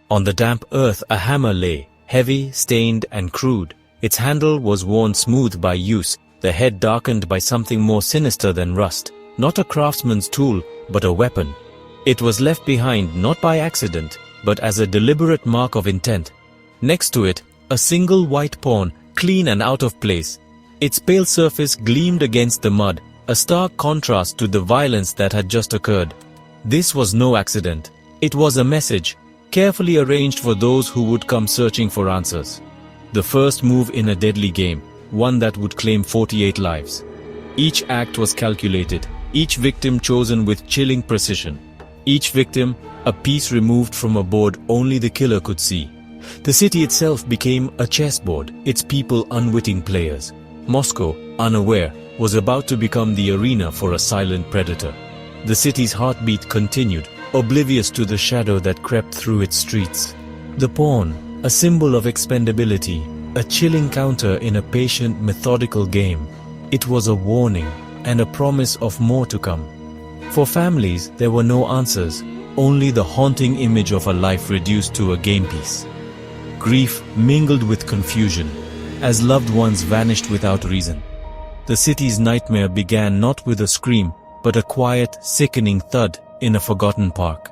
On the damp earth a hammer lay, heavy, stained, and crude. Its handle was worn smooth by use, the head darkened by something more sinister than rust. Not a craftsman's tool, but a weapon. It was left behind not by accident, but as a deliberate mark of intent. Next to it, a single white pawn, clean and out of place. Its pale surface gleamed against the mud, a stark contrast to the violence that had just occurred. This was no accident. It was a message, carefully arranged for those who would come searching for answers. The first move in a deadly game, one that would claim 48 lives. Each act was calculated, each victim chosen with chilling precision. Each victim, a piece removed from a board only the killer could see. The city itself became a chessboard, its people unwitting players. Moscow, unaware, was about to become the arena for a silent predator. The city's heartbeat continued, oblivious to the shadow that crept through its streets. The pawn, a symbol of expendability, a chilling counter in a patient, methodical game. It was a warning and a promise of more to come. For families, there were no answers, only the haunting image of a life reduced to a game piece. Grief mingled with confusion, as loved ones vanished without reason. The city's nightmare began not with a scream, but a quiet, sickening thud in a forgotten park.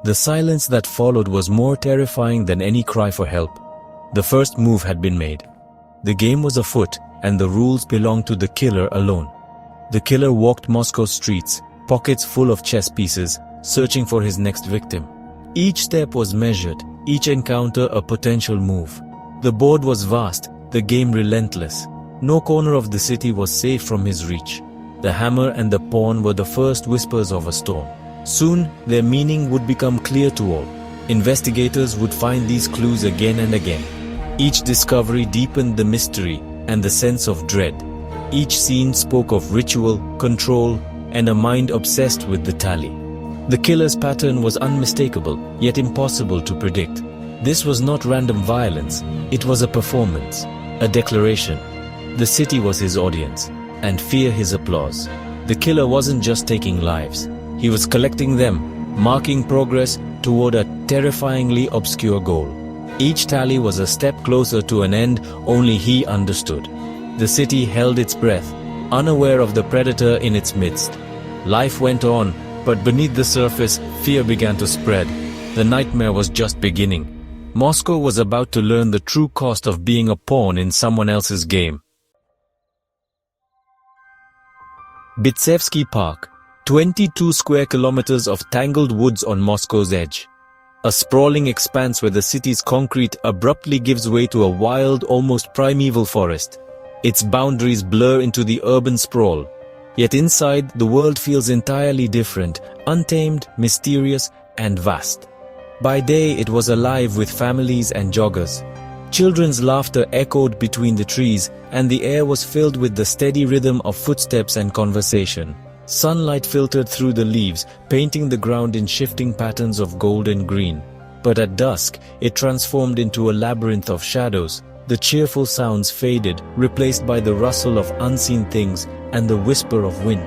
The silence that followed was more terrifying than any cry for help. The first move had been made. The game was afoot, and the rules belonged to the killer alone. The killer walked Moscow's streets, pockets full of chess pieces, searching for his next victim. Each step was measured, each encounter a potential move. The board was vast, the game relentless. No corner of the city was safe from his reach. The hammer and the pawn were the first whispers of a storm. Soon, their meaning would become clear to all. Investigators would find these clues again and again. Each discovery deepened the mystery and the sense of dread. Each scene spoke of ritual, control, and a mind obsessed with the tally. The killer's pattern was unmistakable, yet impossible to predict. This was not random violence, it was a performance, a declaration. The city was his audience, and fear his applause. The killer wasn't just taking lives, he was collecting them, marking progress toward a terrifyingly obscure goal. Each tally was a step closer to an end only he understood. The city held its breath, unaware of the predator in its midst. Life went on, but beneath the surface, fear began to spread. The nightmare was just beginning. Moscow was about to learn the true cost of being a pawn in someone else's game. Bitsevsky Park, 22 square kilometers of tangled woods on Moscow's edge. A sprawling expanse where the city's concrete abruptly gives way to a wild, almost primeval forest. Its boundaries blur into the urban sprawl. Yet inside, the world feels entirely different, untamed, mysterious, and vast. By day, it was alive with families and joggers. Children's laughter echoed between the trees, and the air was filled with the steady rhythm of footsteps and conversation. Sunlight filtered through the leaves, painting the ground in shifting patterns of gold and green. But at dusk, it transformed into a labyrinth of shadows. The cheerful sounds faded, replaced by the rustle of unseen things and the whisper of wind.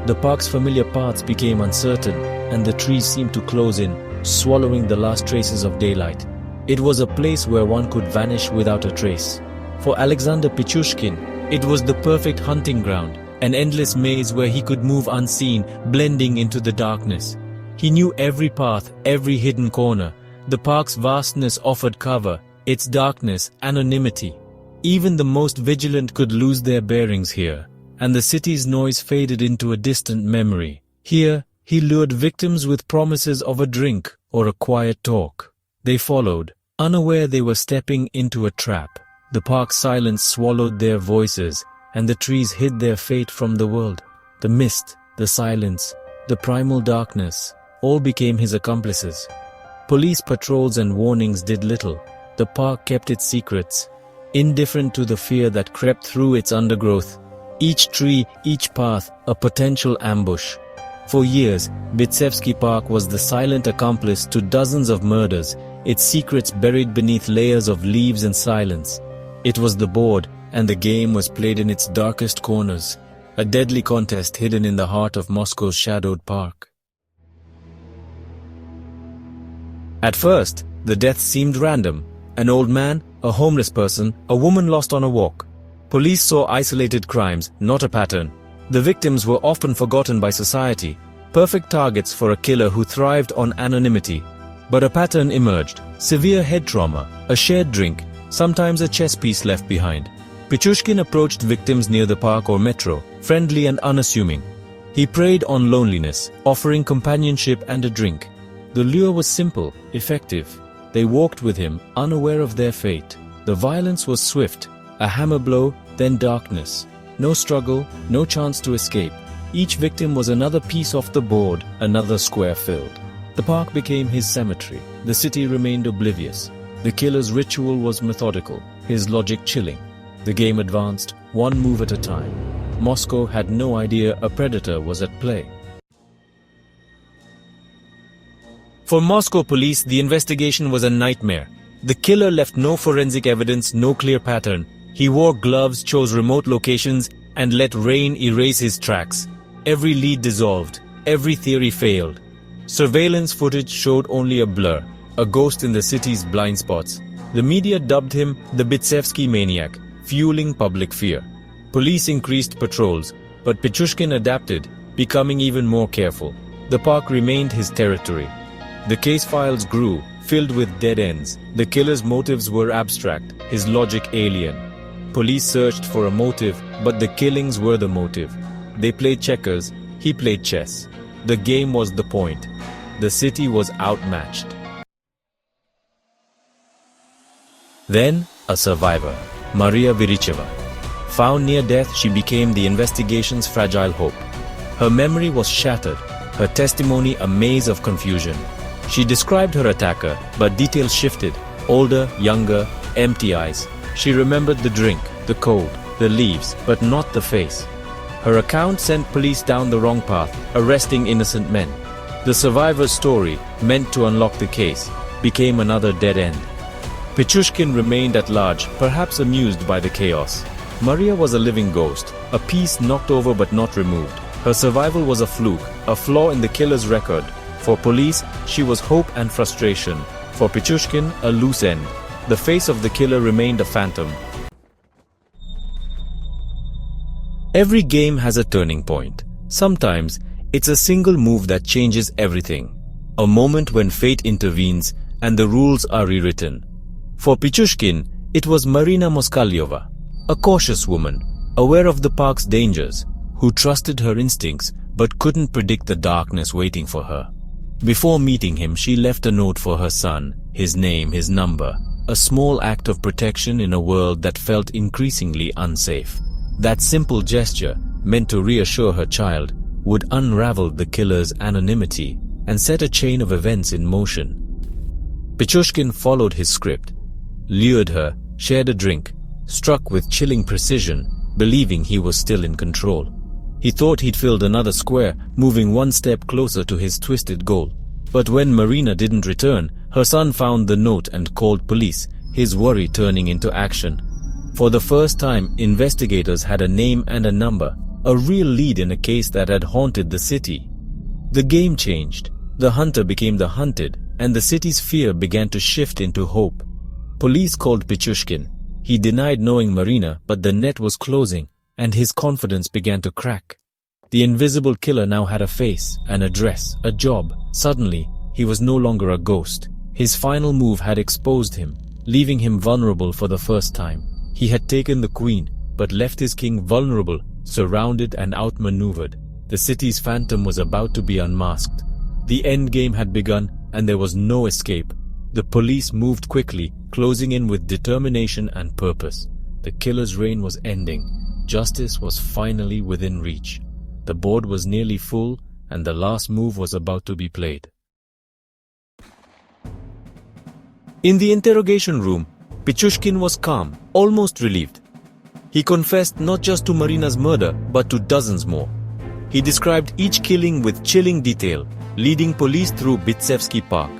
The park's familiar paths became uncertain, and the trees seemed to close in, swallowing the last traces of daylight. It was a place where one could vanish without a trace. For Alexander Pichushkin, it was the perfect hunting ground, an endless maze where he could move unseen, blending into the darkness. He knew every path, every hidden corner. The park's vastness offered cover, its darkness, anonymity. Even the most vigilant could lose their bearings here, and the city's noise faded into a distant memory. Here, he lured victims with promises of a drink or a quiet talk. They followed, unaware they were stepping into a trap. The park's silence swallowed their voices, and the trees hid their fate from the world. The mist, the silence, the primal darkness, all became his accomplices. Police patrols and warnings did little. The park kept its secrets, indifferent to the fear that crept through its undergrowth. Each tree, each path, a potential ambush. For years, Bitsevsky Park was the silent accomplice to dozens of murders, its secrets buried beneath layers of leaves and silence. It was the board, and the game was played in its darkest corners, a deadly contest hidden in the heart of Moscow's shadowed park. At first, The deaths seemed random. An old man, a homeless person, a woman lost on a walk. Police saw isolated crimes, not a pattern. The victims were often forgotten by society, perfect targets for a killer who thrived on anonymity. But a pattern emerged: severe head trauma, a shared drink, sometimes a chess piece left behind. Pichushkin approached victims near the park or metro, friendly and unassuming. He preyed on loneliness, offering companionship and a drink. The lure was simple, effective. They walked with him, unaware of their fate. The violence was swift, a hammer blow, then darkness. No struggle, no chance to escape. Each victim was another piece off the board, another square filled. The park became his cemetery. The city remained oblivious. The killer's ritual was methodical, his logic chilling. The game advanced, one move at a time. Moscow had no idea a predator was at play. For Moscow police, the investigation was a nightmare. The killer left no forensic evidence, no clear pattern. He wore gloves, chose remote locations, and let rain erase his tracks. Every lead dissolved, every theory failed. Surveillance footage showed only a blur, a ghost in the city's blind spots. The media dubbed him the Bitsevsky maniac, fueling public fear. Police increased patrols, but Pichushkin adapted, becoming even more careful. The park remained his territory. The case files grew, filled with dead ends. The killer's motives were abstract, his logic alien. Police searched for a motive, but the killings were the motive. They played checkers, he played chess. The game was the point. The city was outmatched. Then, a survivor, Maria Viricheva. Found near death, she became the investigation's fragile hope. Her memory was shattered, her testimony a maze of confusion. She described her attacker, but details shifted. Older, younger, empty eyes. She remembered the drink, the cold, the leaves, but not the face. Her account sent police down the wrong path, arresting innocent men. The survivor's story, meant to unlock the case, became another dead end. Pichushkin remained at large, perhaps amused by the chaos. Maria was a living ghost, a piece knocked over but not removed. Her survival was a fluke, a flaw in the killer's record. For police, she was hope and frustration. For Pichushkin, a loose end. The face of the killer remained a phantom. Every game has a turning point. Sometimes, it's a single move that changes everything. A moment when fate intervenes and the rules are rewritten. For Pichushkin, it was Marina Moskalyova, a cautious woman, aware of the park's dangers, who trusted her instincts but couldn't predict the darkness waiting for her. Before meeting him, she left a note for her son, his name, his number, a small act of protection in a world that felt increasingly unsafe. That simple gesture, meant to reassure her child, would unravel the killer's anonymity and set a chain of events in motion. Pichushkin followed his script, lured her, shared a drink, struck with chilling precision, believing he was still in control. He thought he'd filled another square, moving one step closer to his twisted goal. But when Marina didn't return, her son found the note and called police, his worry turning into action. For the first time, investigators had a name and a number, a real lead in a case that had haunted the city. The game changed. The hunter became the hunted, and the city's fear began to shift into hope. Police called Pichushkin. He denied knowing Marina, but the net was closing, and his confidence began to crack. The invisible killer now had a face, an address, a job. Suddenly, he was no longer a ghost. His final move had exposed him, leaving him vulnerable for the first time. He had taken the queen, but left his king vulnerable, surrounded and outmaneuvered. The city's phantom was about to be unmasked. The endgame had begun, and there was no escape. The police moved quickly, closing in with determination and purpose. The killer's reign was ending. Justice was finally within reach. The board was nearly full, and the last move was about to be played. In the interrogation room, Pichushkin was calm, almost relieved. He confessed not just to Marina's murder, but to dozens more. He described each killing with chilling detail, leading police through Bitsevsky Park.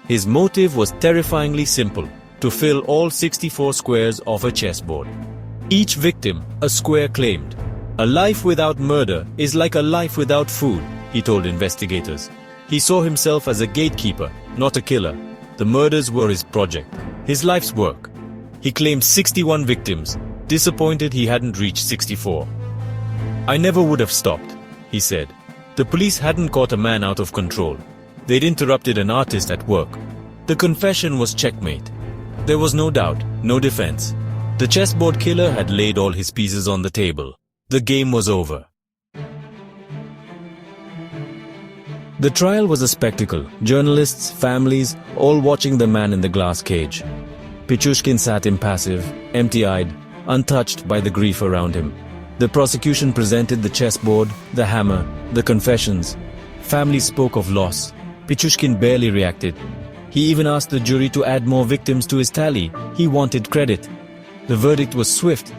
His motive was terrifyingly simple: to fill all 64 squares of a chessboard. Each victim, a square claimed. A life without murder is like a life without food, he told investigators. He saw himself as a gatekeeper, not a killer. The murders were his project, his life's work. He claimed 61 victims, disappointed he hadn't reached 64. "I never would have stopped," he said. The police hadn't caught a man out of control. They'd interrupted an artist at work. The confession was checkmate. There was no doubt, no defense. The chessboard killer had laid all his pieces on the table. The game was over. The trial was a spectacle. Journalists, families, all watching the man in the glass cage. Pichushkin sat impassive, empty-eyed, untouched by the grief around him. The prosecution presented the chessboard, the hammer, the confessions. Families spoke of loss. Pichushkin barely reacted. He even asked the jury to add more victims to his tally. He wanted credit. The verdict was swift.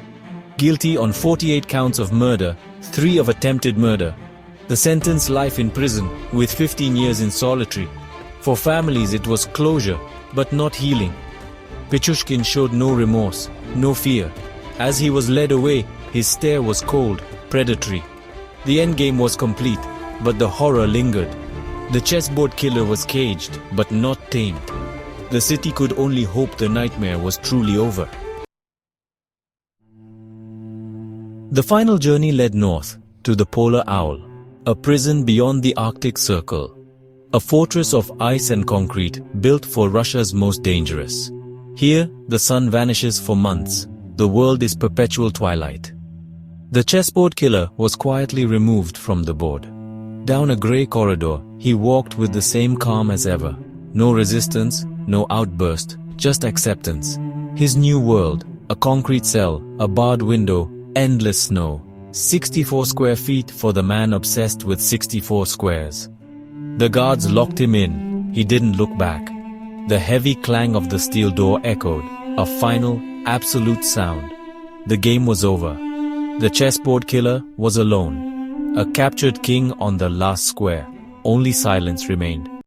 Guilty on 48 counts of murder, 3 of attempted murder. The sentence, life in prison, with 15 years in solitary. For families it was closure, but not healing. Pichushkin showed no remorse, no fear. As he was led away, his stare was cold, predatory. The endgame was complete, but the horror lingered. The chessboard killer was caged, but not tamed. The city could only hope the nightmare was truly over. The final journey led north, to the Polar Owl, a prison beyond the Arctic Circle. A fortress of ice and concrete, built for Russia's most dangerous. Here, the sun vanishes for months. The world is perpetual twilight. The chessboard killer was quietly removed from the board. Down a grey corridor, he walked with the same calm as ever. No resistance, no outburst, just acceptance. His new world, a concrete cell, a barred window, endless snow. 64 square feet for the man obsessed with 64 squares. The guards locked him in. He didn't look back. The heavy clang of the steel door echoed, a final, absolute sound. The game was over. The chessboard killer was alone. A captured king on the last square. Only silence remained.